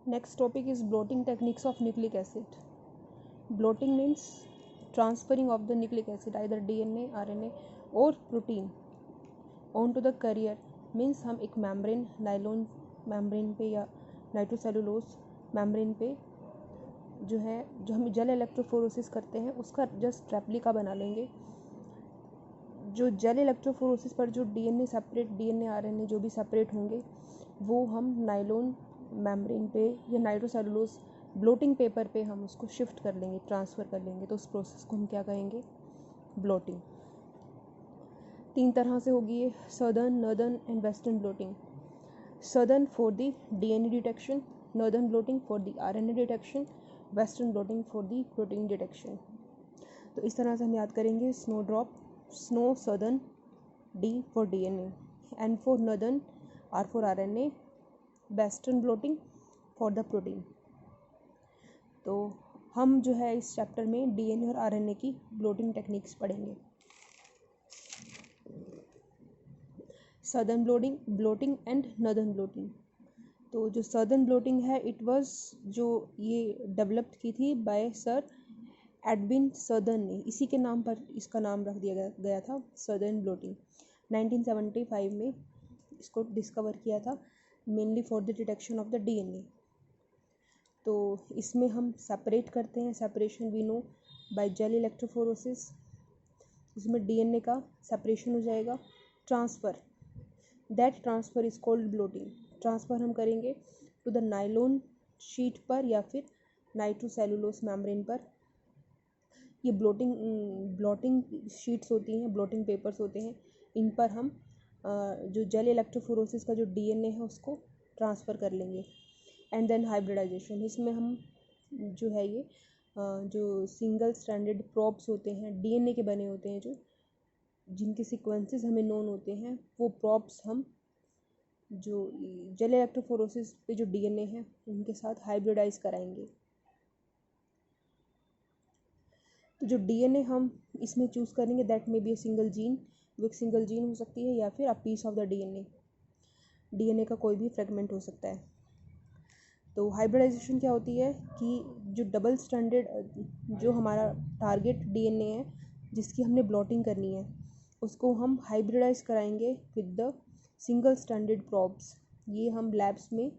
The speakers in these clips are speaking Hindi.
Next topic is blotting techniques of nucleic acid. Blotting means transferring of the nucleic acid, either DNA, RNA or protein onto the carrier. Means हम एक मेम्ब्रेन, नाइलॉन मेम्ब्रेन पे या नाइट्रोसेलुलोज मेम्ब्रेन पे जो हम जेल इलेक्ट्रोफोरोसिस करते हैं उसका जस्ट रेप्लिका बना लेंगे. जो जेल इलेक्ट्रोफोरोसिस पर जो डीएनए सेपरेट, डीएनए आरएनए जो भी सेपरेट होंगे वो हम नाइलॉन मेम्ब्रेन पे या नाइट्रोसेलुलोज ब्लोटिंग पेपर पे हम उसको शिफ्ट कर लेंगे, ट्रांसफ़र कर लेंगे. तो उस प्रोसेस को हम क्या कहेंगे? ब्लोटिंग. 3 तरह से होगी ये, southern, northern and western blotting. Southern for the DNA detection, northern blotting for the RNA detection, western blotting for the protein detection. तो इस तरह से हम याद करेंगे. Snow drop, snow southern, D for DNA, N for northern, R for RNA, western blotting for the protein. तो हम जो है इस चैप्टर में डीएनए और आरएनए की ब्लोटिंग टेक्निक्स पढ़ेंगे. Southern blotting and northern blotting. तो जो सदर्न ब्लोटिंग है, इट वाज जो ये डेवलप्ड की थी बाय सर एडविन सदर्न ने. इसी के नाम पर इसका नाम रख दिया गया था, सदर्न ब्लोटिंग. 1975 में इसको डिस्कवर किया था, mainly for the detection of the DNA. तो इसमें हम सेपरेट करते हैं, separation we know by gel electrophoresis. इसमें डीएनए का सेपरेशन हो जाएगा. Transfer, that transfer is called blotting. Transfer हम करेंगे टू द नाइलॉन शीट पर या फिर नाइट्रोसेलुलोज मेम्ब्रेन पर. ये ब्लोटिंग शीट्स होती हैं, ब्लोटिंग पेपर्स होते हैं. इन पर हम जो जेल इलेक्ट्रोफोरोसिस का जो डीएनए है उसको ट्रांसफ़र कर लेंगे. And then hybridisation. इसमें हम जो है ये जो सिंगल स्ट्रैंडेड प्रॉप्स होते हैं, डीएनए के बने होते हैं, जो जिनके सीक्वेंसेस हमें नोन होते हैं, वो प्रॉप्स हम जो जेल इलेक्ट्रोफोरोसिस पे जो डीएनए है उनके साथ हाइब्रिडाइज कराएंगे. तो जो डीएनए हम इसमें चूज़ करेंगे, that may be a single gene. वो एक सिंगल जीन हो सकती है या फिर a piece of the DNA का कोई भी फ्रेगमेंट हो सकता है. तो हाइब्रिडाइजेशन क्या होती है कि जो डबल स्ट्रैंडेड जो हमारा टारगेट डीएनए है जिसकी हमने ब्लॉटिंग करनी है, उसको हम हाइब्रिडाइज कराएंगे विद द सिंगल स्ट्रैंडेड प्रॉब्स. ये हम लैब्स में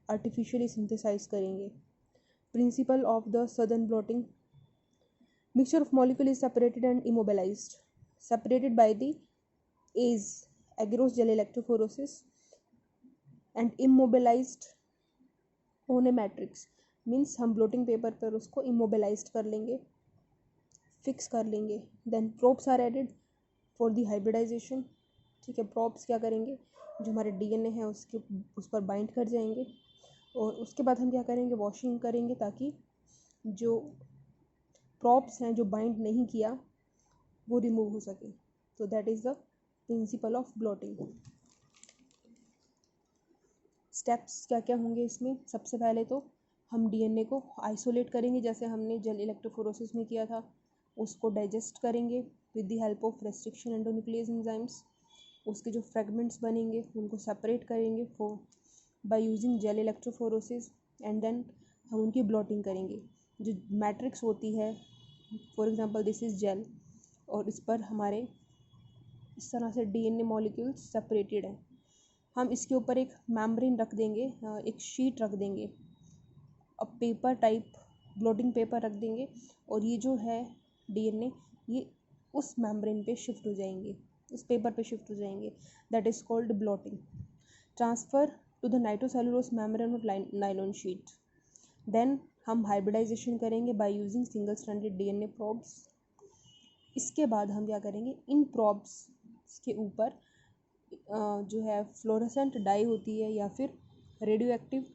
आर्टिफिशियली सिंथेसाइज करेंगे. Principle of the southern blotting: mixture of molecule is separated and immobilized, separated by the agarose gel electrophoresis and immobilized on a matrix. Means हम ब्लोटिंग पेपर पर उसको इमोबिलाइज कर लेंगे, फिक्स कर लेंगे. Then probes are added for the hybridisation. ठीक है, प्रोब्स क्या करेंगे, जो हमारे डीएनए है उस पर बाइंड कर जाएंगे. और उसके बाद हम क्या करेंगे, वॉशिंग करेंगे ताकि जो प्रॉप्स हैं जो बाइंड नहीं किया वो रिमूव हो सके. तो that is the principle of blotting. Steps क्या क्या होंगे इसमें? सबसे पहले तो हम डीएनए को आइसोलेट करेंगे, जैसे हमने जेल इलेक्ट्रोफोरोसिस में किया था. उसको डाइजेस्ट करेंगे with the help of restriction endonuclease enzymes. उसके जो फ्रेगमेंट्स बनेंगे उनको सेपरेट करेंगे by using gel electrophoresis. And then हम उनकी ब्लॉटिंग करेंगे. जो मैट्रिक्स होती है, for example this is gel, और इस पर हमारे इस तरह से डीएनए मॉलिक्यूल्स सेपरेटेड हैं. हम इसके ऊपर एक मेम्ब्रेन रख देंगे, एक शीट रख देंगे, अब पेपर टाइप ब्लोटिंग पेपर रख देंगे. और ये जो है डीएनए ये उस मेम्ब्रेन पे शिफ्ट हो जाएंगे, उस पेपर पे शिफ्ट हो जाएंगे. That is called blotting. Transfer to the nitrocellulose membrane और नाइलॉन शीट. देन हम हाइब्रिडाइजेशन करेंगे by using single stranded DNA probes. इसके बाद हम क्या करेंगे, इन प्रॉब्स के ऊपर जो है फ्लोरेसेंट डाई होती है या फिर रेडियो एक्टिव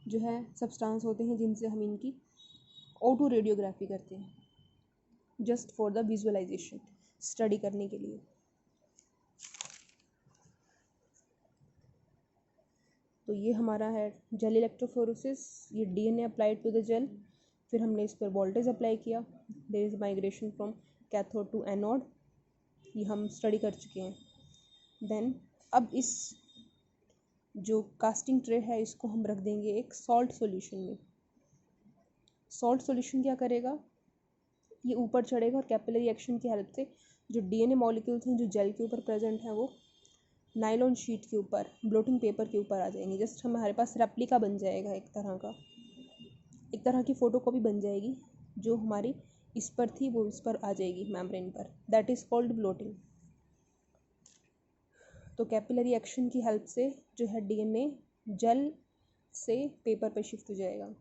जो है सब्सटेंस होते हैं जिनसे हम इनकी ऑटो रेडियोग्राफी करते हैं, just for the visualisation, study करने के लिए. तो ये हमारा है जेल इलेक्ट्रोफोरोसिस. ये DNA applied to the gel. फिर हमने इस पर वोल्टेज अप्लाई किया. There is migration from cathode to anode. ये हम स्टडी कर चुके हैं. देन अब इस जो कास्टिंग ट्रे है इसको हम रख देंगे एक सॉल्ट सॉल्यूशन में। सॉल्ट सॉल्यूशन क्या करेगा, ये ऊपर चढ़ेगा और कैपिलरी एक्शन की हेल्प से जो डीएनए मॉलिक्यूल्स हैं जो जेल के ऊपर प्रेजेंट हैं वो नायलॉन शीट के ऊपर, ब्लोटिंग पेपर के ऊपर आ जाएंगे। जस्ट हमारे पास रेप्लिका बन जाएगा, एक तरह की फ़ोटोकॉपी बन जाएगी। जो हमारी इस पर थी वो इस पर आ जाएगी मेम्ब्रेन पर। That is called blotting. तो कैपिलरी एक्शन की हेल्प से जो है डीएनए जेल से पेपर पे शिफ्ट हो जाएगा।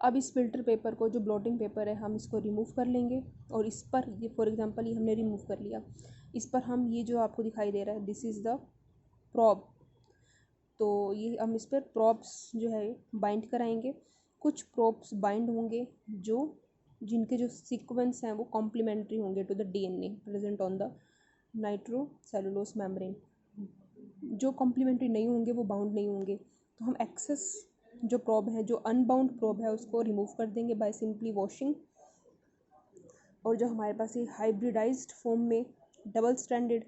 अब इस फिल्टर पेपर को, जो ब्लोटिंग पेपर है, हम इसको रिमूव कर लेंगे और इस पर, ये फॉर एग्जांपल ये हमने रिमूव कर लिया, इस पर हम ये जो आपको दिखाई दे रहा है दिस इज़ द प्रॉब। तो ये हम इस पर प्रॉब्स जो है बाइंड कराएंगे। कुछ प्रॉब्स बाइंड होंगे जिनके जो सीक्वेंस हैं वो कॉम्प्लीमेंट्री होंगे to the DNA present on the nitrocellulose membrane. जो कॉम्प्लीमेंट्री नहीं होंगे वो बाउंड नहीं होंगे। तो हम एक्सेस जो प्रॉब है, जो अनबाउंड प्रॉब है, उसको रिमूव कर देंगे बाय सिंपली वॉशिंग। और जो हमारे पास ये हाइब्रिडाइज्ड फॉर्म में डबल स्ट्रैंडेड,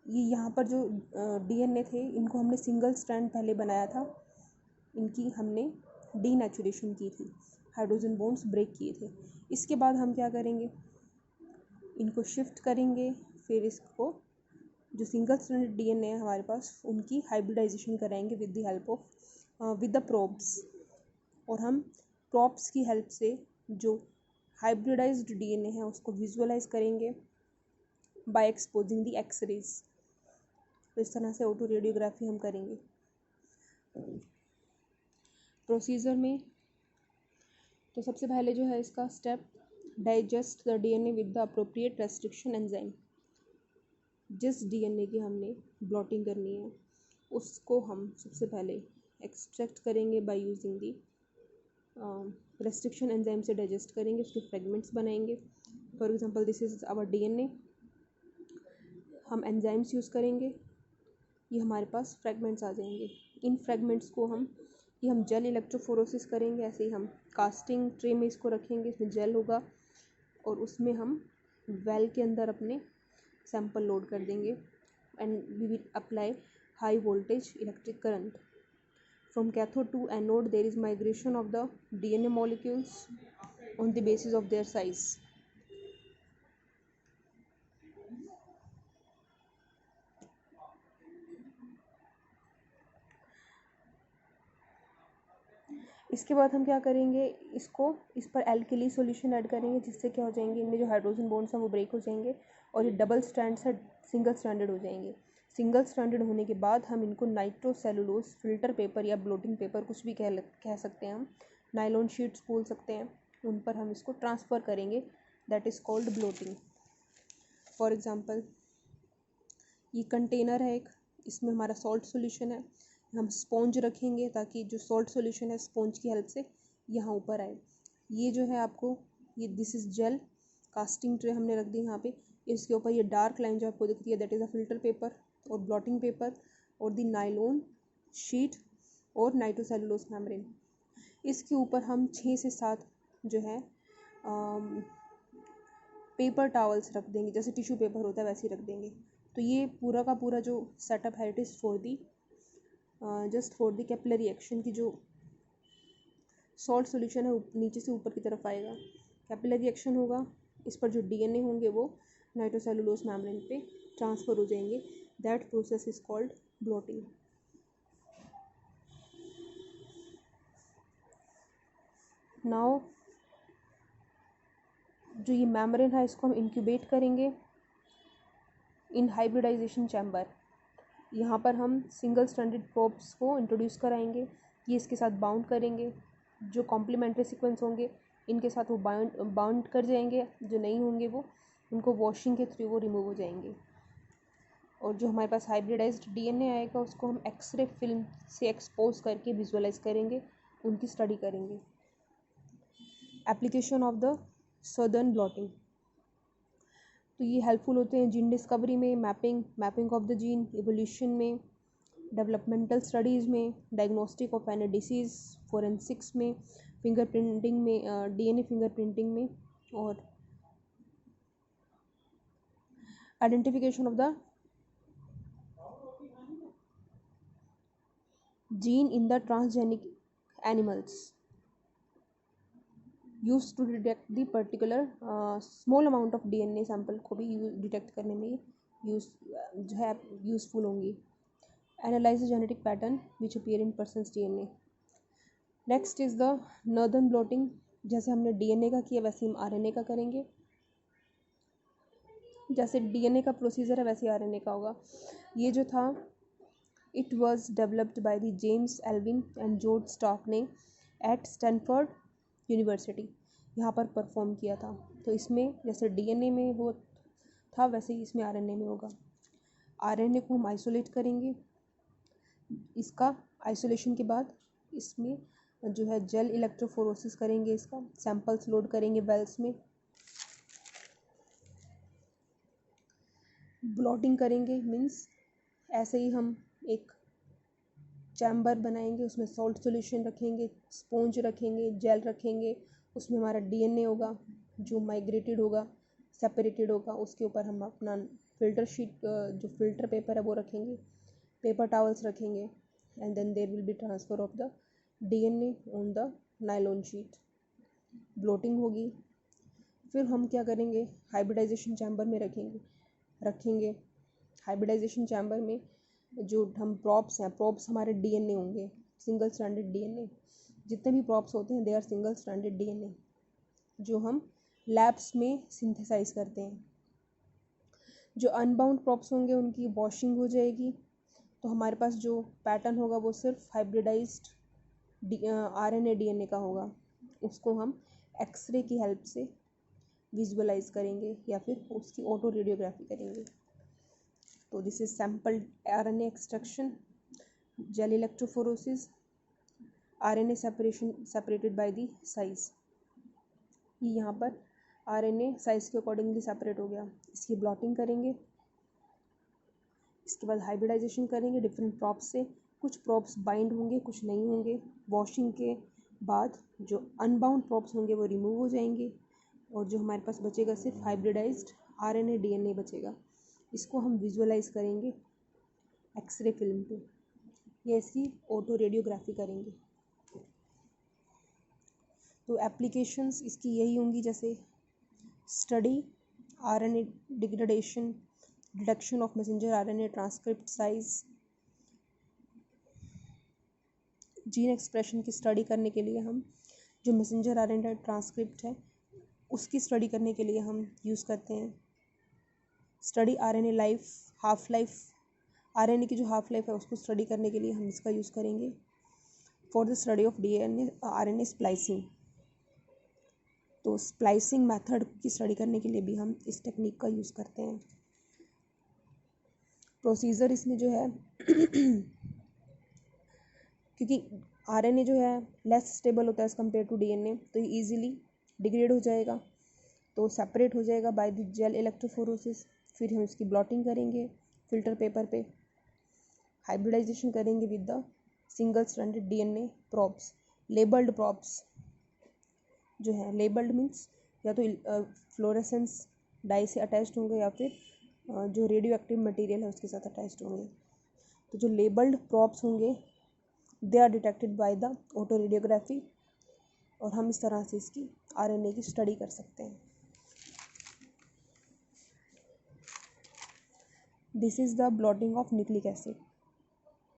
ये यहाँ पर जो डीएनए थे इनको हमने सिंगल स्ट्रैंड पहले बनाया था, इनकी हमने डीनेचुरेशन की थी, हाइड्रोजन बॉन्ड्स ब्रेक किए थे। इसके बाद हम क्या करेंगे, इनको शिफ्ट करेंगे, फिर इसको जो सिंगल स्ट्रैंडेड डीएनए है हमारे पास उनकी हाइब्रिडाइजेशन कराएंगे with the help of with the probes. और हम प्रोब्स की हेल्प से जो हाइब्रिडाइज्ड डीएनए है उसको विजुअलाइज करेंगे बाय एक्सपोजिंग द एक्सरेज। तो इस तरह से ऑटो रेडियोग्राफी हम करेंगे। प्रोसीजर में तो सबसे पहले जो है इसका step, digest the DNA with the appropriate restriction enzyme. जिस डीएनए की हमने ब्लॉटिंग करनी है उसको हम सबसे पहले एक्सट्रैक्ट करेंगे by using the restriction enzyme से डाइजेस्ट करेंगे, उसके फ्रेगमेंट्स बनाएंगे। For example this is our DNA, हम एंजाइम्स यूज़ करेंगे, ये हमारे पास फ्रेगमेंट्स आ जाएंगे। इन फ्रेगमेंट्स को हम जेल इलेक्ट्रोफोरोसिस करेंगे। ऐसे ही हम कास्टिंग ट्रे में इसको रखेंगे, इसमें जेल होगा और उसमें हम वेल के अंदर अपने सैंपल लोड कर देंगे and we will apply high voltage electric current. From cathode to anode there is migration of the DNA molecules on the basis of their size. इसके बाद हम क्या करेंगे, इस पर एल्कली सॉल्यूशन ऐड करेंगे, जिससे क्या हो जाएंगे, इनमें जो हाइड्रोजन बॉन्ड्स हैं वो ब्रेक हो जाएंगे और ये डबल स्ट्रैंड से सिंगल स्ट्रैंडेड हो जाएंगे। सिंगल स्ट्रैंडेड होने के बाद हम इनको नाइट्रोसेलुलोज फिल्टर पेपर या ब्लोटिंग पेपर कुछ भी कह सकते हैं, हम नायलॉन शीट्स बोल सकते हैं, उन पर हम इसको ट्रांसफ़र करेंगे। That is called blotting. For example ये कंटेनर है एक, इसमें हमारा सॉल्ट सॉल्यूशन है, हम स्पॉन्ज रखेंगे ताकि जो सॉल्ट सॉल्यूशन है स्पॉन्ज की हेल्प से यहाँ ऊपर आए। ये जो है आपको, ये this is gel, casting tray हमने रख दी यहाँ पे, इसके ऊपर ये डार्क लाइन जो आपको दिख रही है that is a filter paper और ब्लॉटिंग पेपर और दी नायलॉन शीट और नाइट्रोसेलुलोज मेम्ब्रेन। इसके ऊपर हम 6 से 7 जो है पेपर टावल्स रख देंगे, जैसे टिश्यू पेपर होता है वैसे ही रख देंगे। तो ये पूरा का पूरा जो सेटअप है it is for the just for the capillary action की जो सॉल्ट सॉल्यूशन है नीचे से ऊपर की तरफ आएगा, कैपिलरी एक्शन होगा, इस पर जो डीएनए होंगे वो नाइट्रोसेलुलोज मेम्ब्रेन पे ट्रांसफ़र हो जाएंगे। That process is called blotting. Now जो ये मेम्ब्रेन है इसको हम इंक्यूबेट करेंगे इन हाइब्रिडाइजेशन चैम्बर। यहाँ पर हम सिंगल स्ट्रैंडेड प्रोब्स को इंट्रोड्यूस कराएंगे, ये इसके साथ बाउंड करेंगे, जो कॉम्प्लीमेंट्री सीक्वेंस होंगे इनके साथ वो बाउंड कर जाएंगे, जो नहीं होंगे वो उनको वॉशिंग के थ्रू वो रिमूव हो जाएंगे। और जो हमारे पास हाइब्रिडाइज्ड डीएनए आएगा उसको हम एक्सरे फिल्म से एक्सपोज करके विजुअलाइज करेंगे, उनकी स्टडी करेंगे। Application of the southern blotting, तो ये हेल्पफुल होते हैं जीन डिस्कवरी में, mapping of the gene, evolution में, डेवलपमेंटल स्टडीज़ में, diagnostic of any disease, forensics में, फिंगरप्रिंटिंग में, डीएनए फिंगरप्रिंटिंग में, और identification of the gene in the transgenic animals use to detect the particular small amount of DNA sample को भी डिटेक्ट करने में यूज जो है यूजफुल होंगी। Analyse the genetic pattern which appear in persons DNA। Next is the northern blotting. जैसे हमने DNA का किया वैसे हम RNA का करेंगे। जैसे DNA का प्रोसीजर है वैसे RNA का होगा। ये जो था it was developed by the James Alwine and George Stark ने एट स्टैनफोर्ड यूनिवर्सिटी यहाँ पर परफॉर्म किया था। तो इसमें जैसे DNA में वो था वैसे ही इसमें RNA में होगा। RNA को हम आइसोलेट करेंगे। इसका आइसोलेशन के बाद इसमें जो है जेल इलेक्ट्रोफोरोसिस करेंगे। इसका सैंपल्स लोड करेंगे वेल्स में, ब्लॉटिंग करेंगे। मीन्स ऐसे ही हम एक चैम्बर बनाएंगे, उसमें सॉल्ट सॉल्यूशन रखेंगे, स्पॉन्ज रखेंगे, जेल रखेंगे, उसमें हमारा DNA होगा जो माइग्रेटेड होगा, सेपरेटेड होगा। उसके ऊपर हम अपना फिल्टर शीट जो फिल्टर पेपर है वो रखेंगे, पेपर टावल्स रखेंगे, and then there will be transfer of the DNA on the nylon sheet. Blotting होगी। फिर हम क्या करेंगे, हाइब्रिडाइजेशन चैम्बर में रखेंगे। हाइब्रिडाइजेशन चैम्बर में जो हम प्रॉप्स हैं, प्रॉप्स हमारे DNA होंगे, सिंगल स्ट्रैंडेड DNA। जितने भी प्रॉप्स होते हैं they are single stranded DNA जो हम लैब्स में सिंथेसाइज करते हैं। जो अनबाउंड प्रॉप्स होंगे उनकी वॉशिंग हो जाएगी, तो हमारे पास जो पैटर्न होगा वो सिर्फ हाइब्रिडाइज्ड RNA DNA का होगा। उसको हम एक्सरे की हेल्प से विजुअलाइज करेंगे या फिर उसकी ऑटो रेडियोग्राफी करेंगे। तो this is sample RNA extraction, jail electrophoresis, RNA separated by the size. ये यहाँ पर RNA साइज के अकॉर्डिंगली सेपरेट हो गया। इसकी ब्लॉटिंग करेंगे। इसके बाद हाइब्रिडाइजेशन करेंगे डिफरेंट प्रॉप्स से। कुछ प्रॉप्स बाइंड होंगे, कुछ नहीं होंगे। वॉशिंग के बाद जो अनबाउंड प्रॉप्स होंगे वो रिमूव हो जाएंगे और जो हमारे पास बचेगा सिर्फ हाइब्रिडाइज्ड RNA DNA बचेगा। इसको हम विजुअलाइज करेंगे एक्सरे फिल्म पे या इसकी ऑटो रेडियोग्राफी करेंगे। तो एप्लीकेशंस इसकी यही होंगी, जैसे study RNA degradation, detection of messenger RNA transcript size, gene expression की स्टडी करने के लिए हम जो मैसेंजर RNA ट्रांसक्रिप्ट है उसकी स्टडी करने के लिए हम यूज़ करते हैं। Study RNA life, half life, RNA की जो हाफ लाइफ है उसको स्टडी करने के लिए हम इसका यूज़ करेंगे। For the study of RNA splicing, तो स्प्लाइसिंग मेथड की स्टडी करने के लिए भी हम इस टेक्निक का यूज़ करते हैं। प्रोसीजर इसमें जो है क्योंकि RNA जो है लेस स्टेबल होता है एज़ कम्पेयर टू DNA, तो ये ईजिली डिग्रेड हो जाएगा, तो सेपरेट हो जाएगा बाय द जेल इलेक्ट्रोफोरोसिस। फिर हम इसकी ब्लॉटिंग करेंगे फिल्टर पेपर पे, हाइब्रिडाइजेशन करेंगे with the single stranded DNA props. Labelled props जो है, लेबल्ड मीन्स या तो फ्लोरेसेंस डाई से अटैच्ड होंगे या फिर जो रेडियो एक्टिव मटीरियल है उसके साथ अटैच्ड होंगे। तो जो लेबल्ड प्रॉप्स होंगे they are detected by the autoradiography और हम इस तरह से इसकी RNA की स्टडी कर सकते हैं। This is the blotting of nucleic acid.